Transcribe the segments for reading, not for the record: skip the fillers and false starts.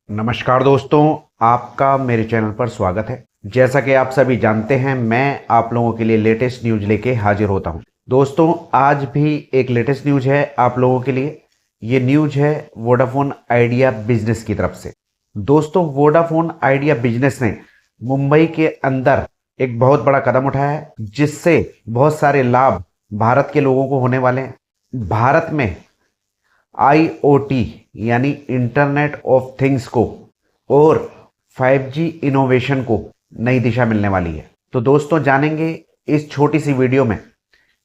नमस्कार दोस्तों, आपका मेरे चैनल पर स्वागत है। जैसा कि आप सभी जानते हैं, मैं आप लोगों के लिए लेटेस्ट न्यूज लेके हाजिर होता हूं। दोस्तों, आज भी एक लेटेस्ट न्यूज है आप लोगों के लिए। ये न्यूज है वोडाफोन आइडिया बिजनेस की तरफ से। दोस्तों, वोडाफोन आइडिया बिजनेस ने मुंबई के अंदर एक बहुत बड़ा कदम उठाया है, जिससे बहुत सारे लाभ भारत के लोगों को होने वाले हैं। भारत में आईओटी यानी इंटरनेट ऑफ थिंग्स को और 5G इनोवेशन को नई दिशा मिलने वाली है। तो दोस्तों, जानेंगे इस छोटी सी वीडियो में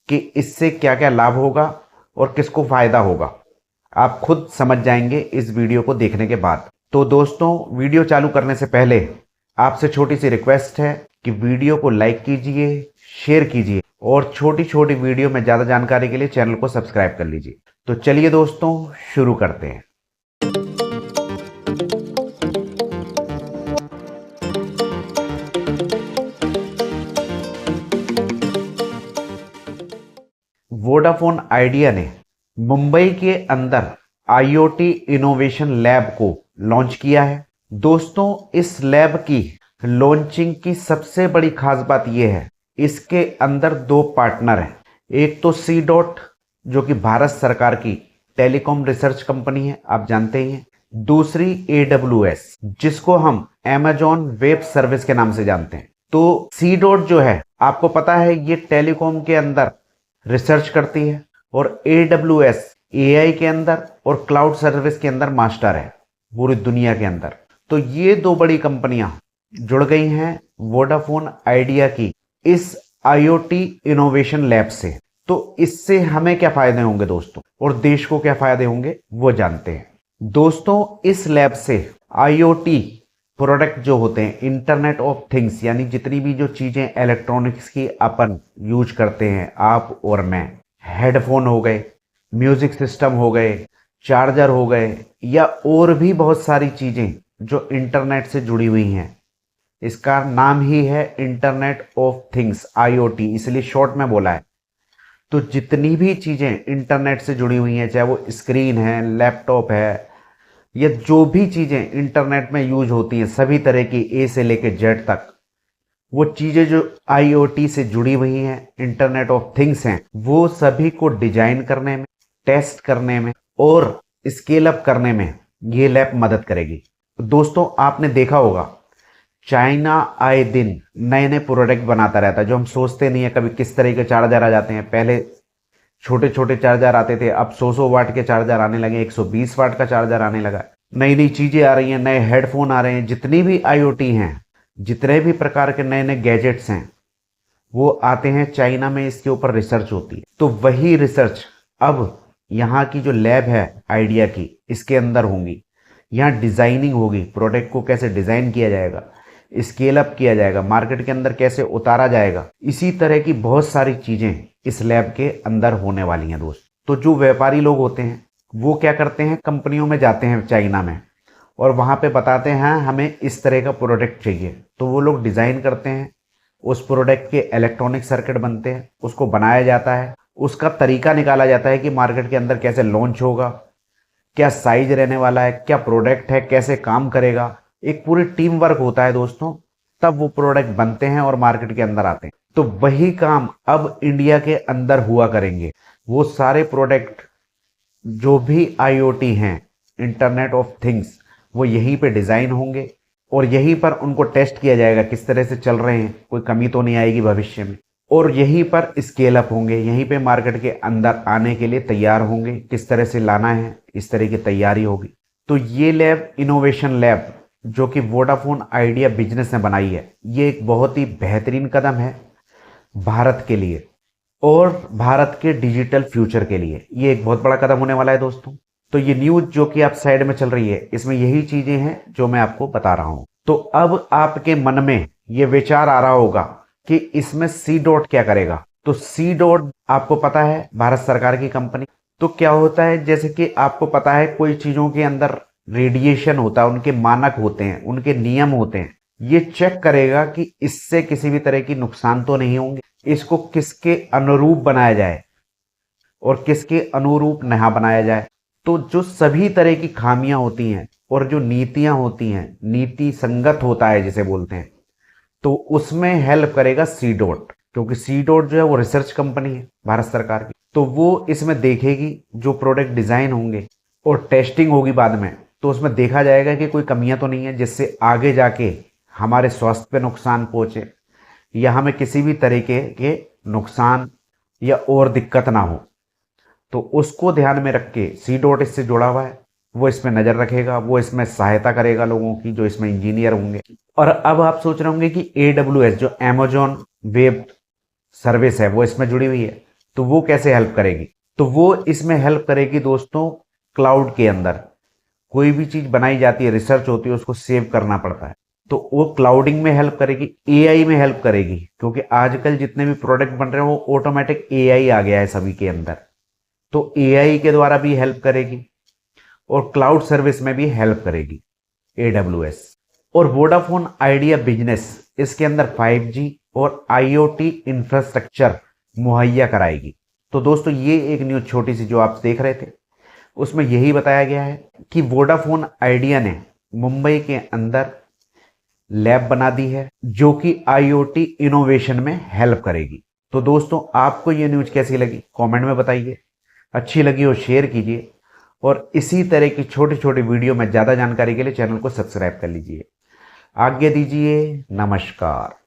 कि इससे क्या क्या लाभ होगा और किसको फायदा होगा। आप खुद समझ जाएंगे इस वीडियो को देखने के बाद। तो दोस्तों, वीडियो चालू करने से पहले आपसे छोटी सी रिक्वेस्ट है कि वीडियो को लाइक कीजिए, शेयर कीजिए और छोटी छोटी वीडियो में ज़्यादा जानकारी के लिए चैनल को सब्सक्राइब कर लीजिए। तो चलिए दोस्तों, शुरू करते हैं। वोडाफोन आइडिया ने मुंबई के अंदर आईओटी इनोवेशन लैब को लॉन्च किया है। दोस्तों, इस लैब की लॉन्चिंग की सबसे बड़ी खास बात यह है, इसके अंदर दो पार्टनर हैं। एक तो सी डॉट, जो कि भारत सरकार की टेलीकॉम रिसर्च कंपनी है, आप जानते ही हैं। दूसरी AWS, जिसको हम Amazon वेब सर्विस के नाम से जानते हैं। तो सी डॉट जो है, आपको पता है, ये टेलीकॉम के अंदर रिसर्च करती है और AWS AI के अंदर और क्लाउड सर्विस के अंदर मास्टर है पूरी दुनिया के अंदर। तो ये दो बड़ी कंपनियां जुड़ गई हैं वोडाफोन आइडिया की इस IoT इनोवेशन लैब से। तो इससे हमें क्या फायदे होंगे दोस्तों, और देश को क्या फायदे होंगे वो जानते हैं। दोस्तों, इस लैब से IoT प्रोडक्ट जो होते हैं, इंटरनेट ऑफ थिंग्स, यानी जितनी भी जो चीजें इलेक्ट्रॉनिक्स की अपन यूज करते हैं, आप और मैं, हेडफोन हो गए, म्यूजिक सिस्टम हो गए, चार्जर हो गए, या और भी बहुत सारी चीजें जो इंटरनेट से जुड़ी हुई हैं। इसका नाम ही है इंटरनेट ऑफ थिंग्स, IoT, इसलिए शॉर्ट में बोला है। तो जितनी भी चीजें इंटरनेट से जुड़ी हुई हैं, चाहे वो स्क्रीन है, लैपटॉप है, या जो भी चीजें इंटरनेट में यूज होती हैं, सभी तरह की A से लेकर Z तक, वो चीजें जो IoT से जुड़ी हुई हैं, इंटरनेट ऑफ थिंग्स हैं, वो सभी को डिजाइन करने में, टेस्ट करने में और स्केल अप करने में ये लैब मदद करेगी। दोस्तों, आपने देखा होगा, चाइना आए दिन नए नए प्रोडक्ट बनाता रहता है, जो हम सोचते नहीं है कभी किस तरह के चार्जर आ जाते हैं। पहले छोटे छोटे चार्जर आते थे, अब 100 वाट के चार्जर आने लगे, 120 वाट का चार्जर आने लगा। नई नई चीजें आ रही हैं, नए हेडफोन आ रहे हैं। जितनी भी IoT हैं, जितने भी प्रकार के नए नए गैजेट्स हैं, वो आते हैं चाइना में, इसके ऊपर रिसर्च होती है। तो वही रिसर्च अब यहाँ की जो लैब है आइडिया की, इसके अंदर होंगी। यहाँ डिजाइनिंग होगी, प्रोडक्ट को कैसे डिजाइन किया जाएगा, स्केल अप किया जाएगा, मार्केट के अंदर कैसे उतारा जाएगा, इसी तरह की बहुत सारी चीजें इस लैब के अंदर होने वाली हैं दोस्त। तो जो व्यापारी लोग होते हैं, वो क्या करते हैं, कंपनियों में जाते हैं चाइना में और वहां पे बताते हैं हमें इस तरह का प्रोडक्ट चाहिए। तो वो लोग डिजाइन करते हैं, उस प्रोडक्ट के इलेक्ट्रॉनिक सर्किट बनते हैं, उसको बनाया जाता है, उसका तरीका निकाला जाता है कि मार्केट के अंदर कैसे लॉन्च होगा, क्या साइज रहने वाला है, क्या प्रोडक्ट है, कैसे काम करेगा। एक पूरी टीम वर्क होता है दोस्तों, तब वो प्रोडक्ट बनते हैं और मार्केट के अंदर आते हैं। तो वही काम अब इंडिया के अंदर हुआ करेंगे। वो सारे प्रोडक्ट जो भी IoT हैं, इंटरनेट ऑफ थिंग्स, वो यहीं पे डिजाइन होंगे और यहीं पर उनको टेस्ट किया जाएगा किस तरह से चल रहे हैं, कोई कमी तो नहीं आएगी भविष्य में। और यहीं पर स्केल अप होंगे, यहीं पे मार्केट के अंदर आने के लिए तैयार होंगे, किस तरह से लाना है, इस तरह की तैयारी होगी। तो ये लैब, इनोवेशन लैब, जो कि वोडाफोन आइडिया बिजनेस ने बनाई है, ये एक बहुत ही बेहतरीन कदम है भारत के लिए और भारत के डिजिटल फ्यूचर के लिए। ये एक बहुत बड़ा कदम होने वाला है दोस्तों। तो ये न्यूज जो कि आप साइड में चल रही है, इसमें यही चीजें हैं जो मैं आपको बता रहा हूं। तो अब आपके मन में ये विचार आ रहा होगा कि इसमें सी डॉट क्या करेगा। तो सी डॉट आपको पता है, भारत सरकार की कंपनी। तो क्या होता है, जैसे कि आपको पता है, कोई चीजों के अंदर रेडिएशन होता है, उनके मानक होते हैं, उनके नियम होते हैं। ये चेक करेगा कि इससे किसी भी तरह की नुकसान तो नहीं होंगे, इसको किसके अनुरूप बनाया जाए और किसके अनुरूप नहीं बनाया जाए। तो जो सभी तरह की खामियां होती हैं और जो नीतियां होती हैं, नीति संगत होता है जिसे बोलते हैं, तो उसमें हेल्प करेगा सी डॉट, क्योंकि सी डॉट जो है वो रिसर्च कंपनी है भारत सरकार की। तो वो इसमें देखेगी जो प्रोडक्ट डिजाइन होंगे और टेस्टिंग होगी बाद में, तो उसमें देखा जाएगा कि कोई कमियां तो नहीं है जिससे आगे जाके हमारे स्वास्थ्य पे नुकसान पहुंचे या हमें किसी भी तरीके के नुकसान या और दिक्कत ना हो। तो उसको ध्यान में रख के सी डॉट इससे जुड़ा हुआ है, वो इसमें नज़र रखेगा, वो इसमें सहायता करेगा लोगों की जो इसमें इंजीनियर होंगे। और अब आप सोच रहे होंगे कि AWS जो अमेजॉन वेब सर्विस है वो इसमें जुड़ी हुई है, तो वो कैसे हेल्प करेगी? तो वो इसमें हेल्प करेगी दोस्तों, क्लाउड के अंदर कोई भी चीज़ बनाई जाती है, रिसर्च होती है, उसको सेव करना पड़ता है, तो वो क्लाउडिंग में हेल्प करेगी, AI में हेल्प करेगी, क्योंकि आजकल जितने भी प्रोडक्ट बन रहे हैं वो ऑटोमेटिक AI आ गया है सभी के अंदर, तो AI के द्वारा भी हेल्प करेगी और क्लाउड सर्विस में भी हेल्प करेगी AWS। और वोडाफोन आइडिया बिजनेस इसके अंदर 5G और IoT इंफ्रास्ट्रक्चर मुहैया कराएगी। तो दोस्तों ये एक न्यूज़ छोटी सी जो आप देख रहे थे उसमें यही बताया गया है कि वोडाफोन आइडिया ने मुंबई के अंदर लैब बना दी है जो कि IoT इनोवेशन में हेल्प करेगी। तो दोस्तों आपको ये न्यूज़ कैसी लगी कमेंट में बताइए, अच्छी लगी हो शेयर कीजिए और इसी तरह की छोटी छोटी वीडियो में ज़्यादा जानकारी के लिए चैनल को सब्सक्राइब कर लीजिए। आज्ञा दीजिए, नमस्कार।